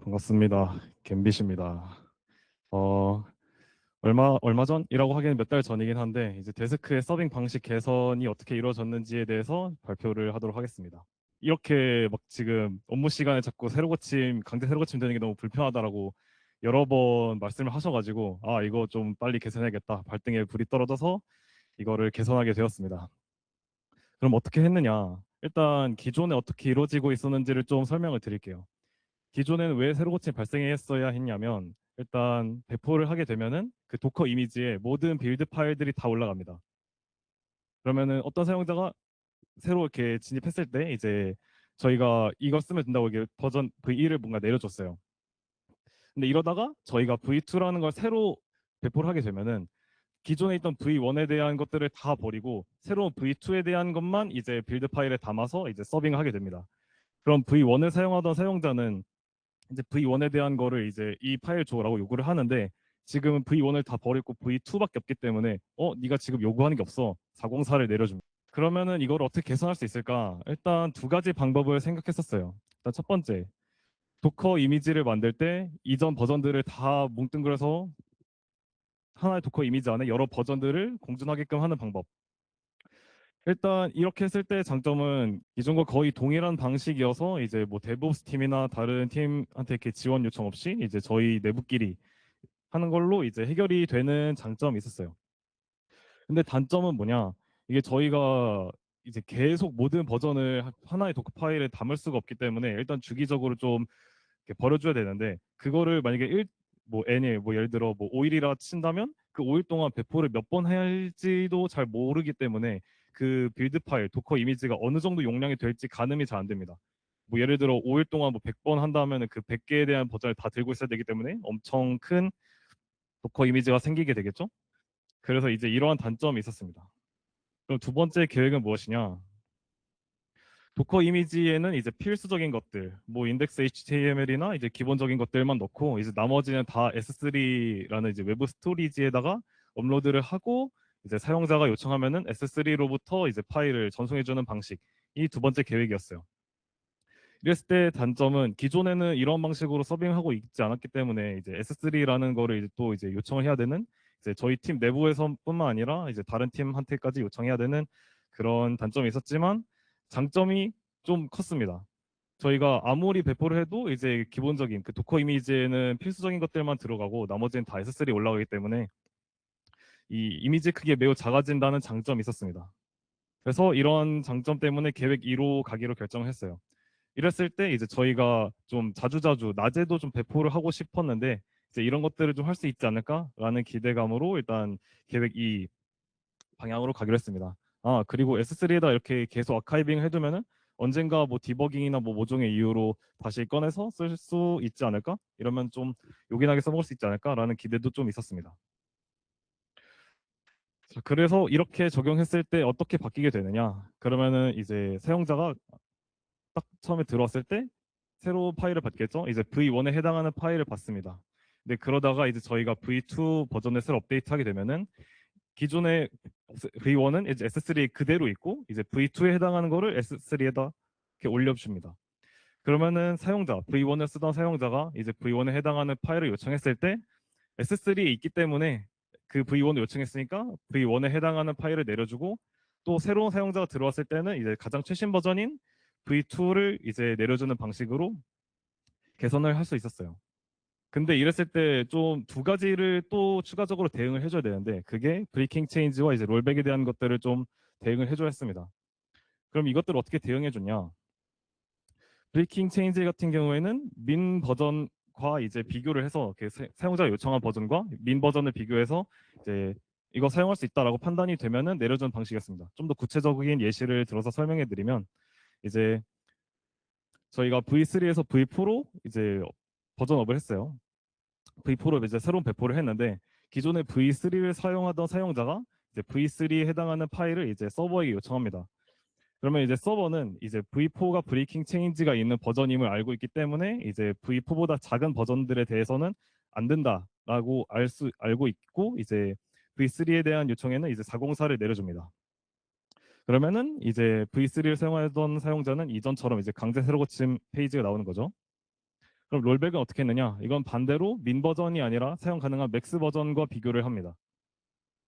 반갑습니다. 갬빗입니다. 어, 얼마 전이라고 하기에는 몇 달 전이긴 한데 이제 데스크의 서빙 방식 개선이 어떻게 이루어졌는지에 대해서 발표를 하도록 하겠습니다. 이렇게 막 지금 업무 시간에 자꾸 강제 새로 고침 되는 게 너무 불편하다라고 여러 번 말씀을 하셔가지고 이거 좀 빨리 개선해야겠다. 발등에 불이 떨어져서 이거를 개선하게 되었습니다. 그럼 어떻게 했느냐? 일단 기존에 어떻게 이루어지고 있었는지를 좀 설명을 드릴게요. 기존에는 왜 새로 고침이 발생했어야 했냐면 일단 배포를 하게 되면은 그 도커 이미지에 모든 빌드 파일들이 다 올라갑니다. 그러면은 어떤 사용자가 새로 이렇게 진입했을 때 이제 저희가 이걸 쓰면 된다고 이게 버전 V1을 뭔가 내려줬어요. 근데 이러다가 저희가 V2라는 걸 새로 배포를 하게 되면은 기존에 있던 V1에 대한 것들을 다 버리고 새로운 V2에 대한 것만 이제 빌드 파일에 담아서 이제 서빙을 하게 됩니다. 그럼 V1을 사용하던 사용자는 이제 V1에 대한 거를 이제 이 파일 줘라고 요구를 하는데 지금은 V1을 다 버리고 V2밖에 없기 때문에 네가 지금 요구하는 게 없어. 404를 내려줍니다. 그러면은 이걸 어떻게 개선할 수 있을까? 일단 두 가지 방법을 생각했었어요. 일단 첫 번째, 도커 이미지를 만들 때 이전 버전들을 다 뭉뚱그려서 하나의 도커 이미지 안에 여러 버전들을 공존하게끔 하는 방법. 일단 이렇게 했을 때 장점은 기존과 거의 동일한 방식이어서 이제 뭐 데브옵스 팀이나 다른 팀한테 이렇게 지원 요청 없이 이제 저희 내부끼리 하는 걸로 이제 해결이 되는 장점이 있었어요. 근데 단점은 뭐냐? 이게 저희가 이제 계속 모든 버전을 하나의 도커 파일에 담을 수가 없기 때문에 일단 주기적으로 좀 이렇게 버려줘야 되는데 그거를 만약에 뭐 n일 뭐 예를 들어 뭐 5일이라 친다면 그 5일 동안 배포를 몇 번 해야 할지도 잘 모르기 때문에 그 빌드 파일 도커 이미지가 어느 정도 용량이 될지 가늠이 잘 안 됩니다. 뭐 예를 들어 5일 동안 뭐 100번 한다면 그 100개에 대한 버전을 다 들고 있어야 되기 때문에 엄청 큰 도커 이미지가 생기게 되겠죠? 그래서 이제 이러한 단점이 있었습니다. 그럼 두 번째 계획은 무엇이냐? 도커 이미지에는 이제 필수적인 것들, 뭐 인덱스 HTML이나 이제 기본적인 것들만 넣고 이제 나머지는 다 S3라는 이제 외부 스토리지에다가 업로드를 하고 이제 사용자가 요청하면은 S3로부터 이제 파일을 전송해주는 방식. 이 두 번째 계획이었어요. 이랬을 때 단점은 기존에는 이런 방식으로 서빙하고 있지 않았기 때문에 이제 S3라는 거를 이제 또 이제 요청을 해야 되는 이제 저희 팀 내부에서뿐만 아니라 이제 다른 팀한테까지 요청해야 되는 그런 단점이 있었지만 장점이 좀 컸습니다. 저희가 아무리 배포를 해도 이제 기본적인 그 도커 이미지에는 필수적인 것들만 들어가고 나머지는 다 S3 올라가기 때문에 이 이미지 크기가 매우 작아진다는 장점이 있었습니다. 그래서 이런 장점 때문에 계획 2로 가기로 결정을 했어요. 이랬을 때 이제 저희가 좀 자주자주 낮에도 좀 배포를 하고 싶었는데 이제 이런 것들을 좀 할 수 있지 않을까라는 기대감으로 일단 계획 2 방향으로 가기로 했습니다. 그리고 S3에다 이렇게 계속 아카이빙 해두면은 언젠가 뭐 디버깅이나 뭐 모종의 이유로 다시 꺼내서 쓸 수 있지 않을까? 이러면 좀 요긴하게 써먹을 수 있지 않을까라는 기대도 좀 있었습니다. 자, 그래서 이렇게 적용했을 때 어떻게 바뀌게 되느냐? 그러면은 이제 사용자가 딱 처음에 들어왔을 때 새로 파일을 받겠죠? 이제 V1에 해당하는 파일을 받습니다. 근데 그러다가 이제 저희가 V2 버전을 새로 업데이트하게 되면은 기존의 V1은 이제 S3에 그대로 있고 이제 V2에 해당하는 거를 S3에다 이렇게 올려줍니다. 그러면은 사용자 V1을 쓰던 사용자가 이제 V1에 해당하는 파일을 요청했을 때 S3에 있기 때문에 그 V1을 요청했으니까 V1에 해당하는 파일을 내려주고 또 새로운 사용자가 들어왔을 때는 이제 가장 최신 버전인 V2를 이제 내려주는 방식으로 개선을 할 수 있었어요. 근데 이랬을 때 좀 두 가지를 또 추가적으로 대응을 해줘야 되는데 그게 브레이킹 체인지와 이제 롤백에 대한 것들을 좀 대응을 해줘야 했습니다. 그럼 이것들을 어떻게 대응해 줬냐? 브레이킹 체인지 같은 경우에는 민 버전과 이제 비교를 해서 그 사용자가 요청한 버전과 민 버전을 비교해서 이제 이거 사용할 수 있다라고 판단이 되면은 내려주는 방식이었습니다. 좀 더 구체적인 예시를 들어서 설명해 드리면 이제 저희가 V3에서 V4로 이제 버전업을 했어요. V4로 이제 새로운 배포를 했는데 기존의 V3를 사용하던 사용자가 이제 V3에 해당하는 파일을 이제 서버에게 요청합니다. 그러면 이제 서버는 이제 V4가 브레이킹 체인지가 있는 버전임을 알고 있기 때문에 이제 V4보다 작은 버전들에 대해서는 안 된다라고 알고 있고 이제 V3에 대한 요청에는 이제 404를 내려줍니다. 그러면은 이제 V3를 사용하던 사용자는 이전처럼 이제 강제 새로 고침 페이지가 나오는 거죠. 그럼 롤백은 어떻게 했느냐? 이건 반대로 민 버전이 아니라 사용 가능한 맥스 버전과 비교를 합니다.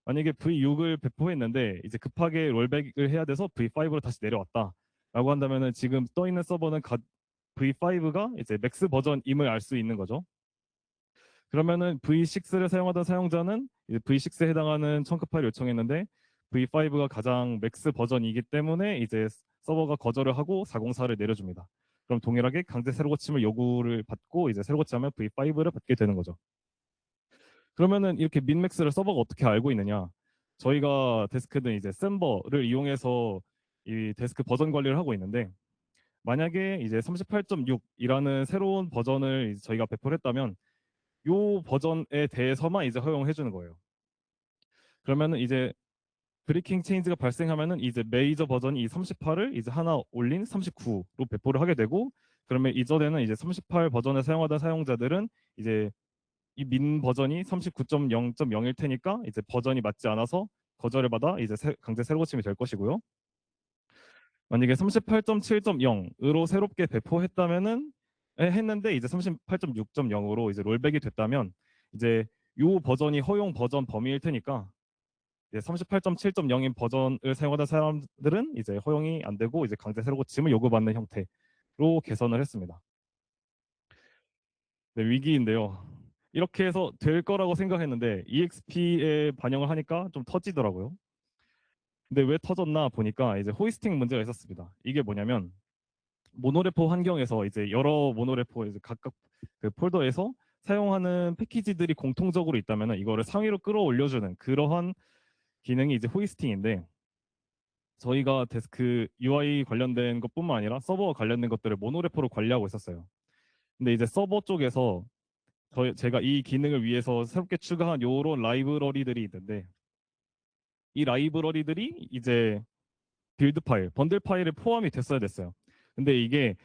만약에 V6을 배포했는데 이제 급하게 롤백을 해야 돼서 V5로 다시 내려왔다 라고 한다면은 지금 떠 있는 서버는 V5가 이제 맥스 버전임을 알 수 있는 거죠. 그러면은 V6를 사용하던 사용자는 이제 V6에 해당하는 청크 파일을 요청했는데 V5가 가장 맥스 버전이기 때문에 이제 서버가 거절을 하고 404를 내려줍니다. 그럼 동일하게 강제 새로 고침을 요구를 받고 이제 새로 고침하면 V5를 받게 되는 거죠. 그러면은 이렇게 민맥스를 서버가 어떻게 알고 있느냐? 저희가 데스크는 이제 샘버를 이용해서 이 데스크 버전 관리를 하고 있는데 만약에 이제 38.6이라는 새로운 버전을 이제 저희가 배포를 했다면 요 버전에 대해서만 이제 허용해 주는 거예요. 그러면은 이제 브레이킹 체인지가 발생하면은 이제 메이저 버전이 이 38을 이제 하나 올린 39로 배포를 하게 되고 그러면 이전에는 이제 38 버전을 사용하던 사용자들은 이제 이 민 버전이 39.0.0일 테니까 이제 버전이 맞지 않아서 거절을 받아 이제 강제 새로 고침이 될 것이고요. 만약에 38.7.0으로 새롭게 배포했다면은 했는데 이제 38.6.0으로 이제 롤백이 됐다면 이제 요 버전이 허용 버전 범위일 테니까 이제 38.7.0인 버전을 사용하던 사람들은 이제 허용이 안 되고 이제 강제 새로 고침을 요구받는 형태로 개선을 했습니다. 네, 위기인데요. 이렇게 해서 될 거라고 생각했는데 EXP에 반영을 하니까 좀 터지더라고요. 근데 왜 터졌나 보니까 이제 호이스팅 문제가 있었습니다. 이게 뭐냐면 모노레포 환경에서 이제 여러 모노레포 이제 각각 그 폴더에서 사용하는 패키지들이 공통적으로 있다면 이거를 상위로 끌어올려주는 그러한 기능이 이제 호이스팅인데 저희가 데스크 UI 관련된 것뿐만 아니라 서버 관련된 것들을 모노레포로 관리하고 있었어요. 근데 이제 서버 쪽에서 제가 이 기능을 위해서 새롭게 추가한 요런 라이브러리들이 있는데 이 라이브러리들이 이제 빌드 파일, 번들 파일에 포함이 됐어야 됐어요. 근데 이게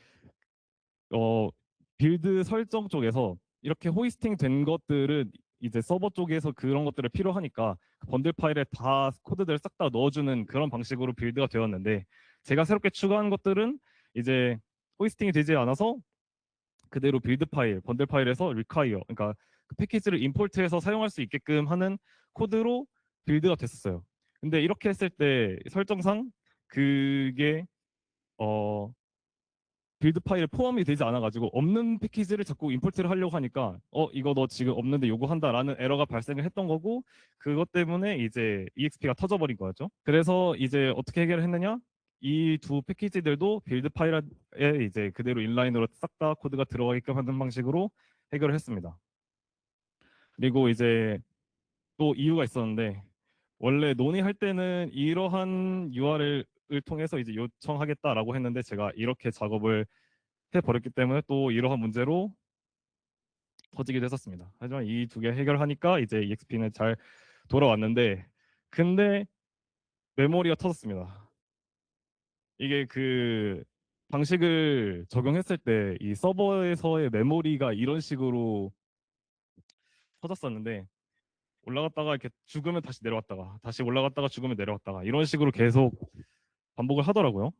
어, 빌드 설정 쪽에서 이렇게 호이스팅 된 것들은 이제 서버 쪽에서 그런 것들을 필요하니까 그 번들 파일에 다 코드들을 싹 다 넣어주는 그런 방식으로 빌드가 되었는데 제가 새롭게 추가한 것들은 이제 호이스팅이 되지 않아서 그대로 빌드 파일, 번들 파일에서 require, 그러니까 그 패키지를 임포트해서 사용할 수 있게끔 하는 코드로 빌드가 됐었어요. 근데 이렇게 했을 때 설정상 그게 어, 빌드 파일에 포함이 되지 않아가지고 없는 패키지를 자꾸 임포트를 하려고 하니까 이거 너 지금 없는데 요구한다라는 에러가 발생을 했던 거고 그것 때문에 이제 EXP가 터져버린 거였죠. 그래서 이제 어떻게 해결을 했느냐? 이 두 패키지들도 빌드 파일에 이제 그대로 인라인으로 싹 다 코드가 들어가게끔 하는 방식으로 해결을 했습니다. 그리고 이제 또 이유가 있었는데 원래 논의할 때는 이러한 URL을 통해서 이제 요청하겠다라고 했는데 제가 이렇게 작업을 해버렸기 때문에 또 이러한 문제로 터지기도 했었습니다. 하지만 이 두 개 해결하니까 이제 EXP는 잘 돌아왔는데 근데 메모리가 터졌습니다. 이게 그 방식을 적용했을 때 이 서버에서의 메모리가 이런 식으로 터졌었는데 올라갔다가 이렇게 죽으면 다시 내려왔다가 다시 올라갔다가 죽으면 내려왔다가 이런 식으로 계속 반복을 하더라고요.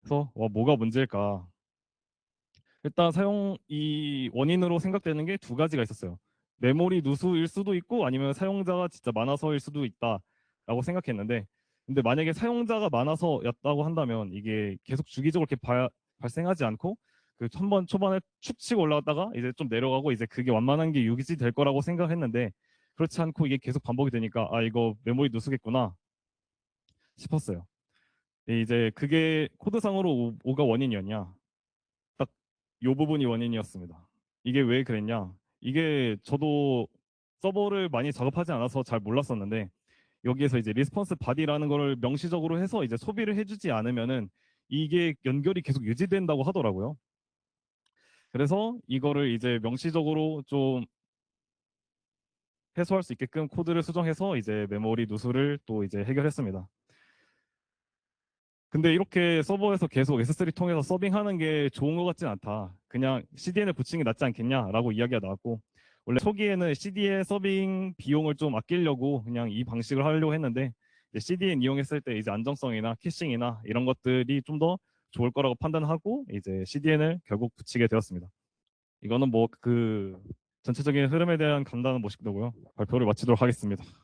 그래서 뭐가 문제일까? 일단 사용 이 원인으로 생각되는 게 두 가지가 있었어요. 메모리 누수일 수도 있고 아니면 사용자가 진짜 많아서일 수도 있다라고 생각했는데 근데 만약에 사용자가 많아서였다고 한다면 이게 계속 주기적으로 이렇게 발생하지 않고 그 한 번 초반에 축 치고 올라갔다가 이제 좀 내려가고 이제 그게 완만한 게 유지될 거라고 생각했는데 그렇지 않고 이게 계속 반복이 되니까 아 이거 메모리 누수겠구나 싶었어요. 이제 그게 코드상으로 뭐가 원인이었냐? 딱 요 부분이 원인이었습니다. 이게 왜 그랬냐? 이게 저도 서버를 많이 작업하지 않아서 잘 몰랐었는데 여기에서 이제 리스폰스 바디라는 거를 명시적으로 해서 이제 소비를 해주지 않으면은 이게 연결이 계속 유지된다고 하더라고요. 그래서 이거를 이제 명시적으로 좀 해소할 수 있게끔 코드를 수정해서 이제 메모리 누수를 또 이제 해결했습니다. 근데 이렇게 서버에서 계속 S3 통해서 서빙하는 게 좋은 것 같진 않다. 그냥 CDN을 붙이는 게 낫지 않겠냐라고 이야기가 나왔고 원래 초기에는 CDN 서빙 비용을 좀 아끼려고 그냥 이 방식을 하려고 했는데 CDN 이용했을 때 이제 안정성이나 캐싱이나 이런 것들이 좀 더 좋을 거라고 판단하고 이제 CDN을 결국 붙이게 되었습니다. 이거는 뭐 그 전체적인 흐름에 대한 간단한 모식도고요. 발표를 마치도록 하겠습니다.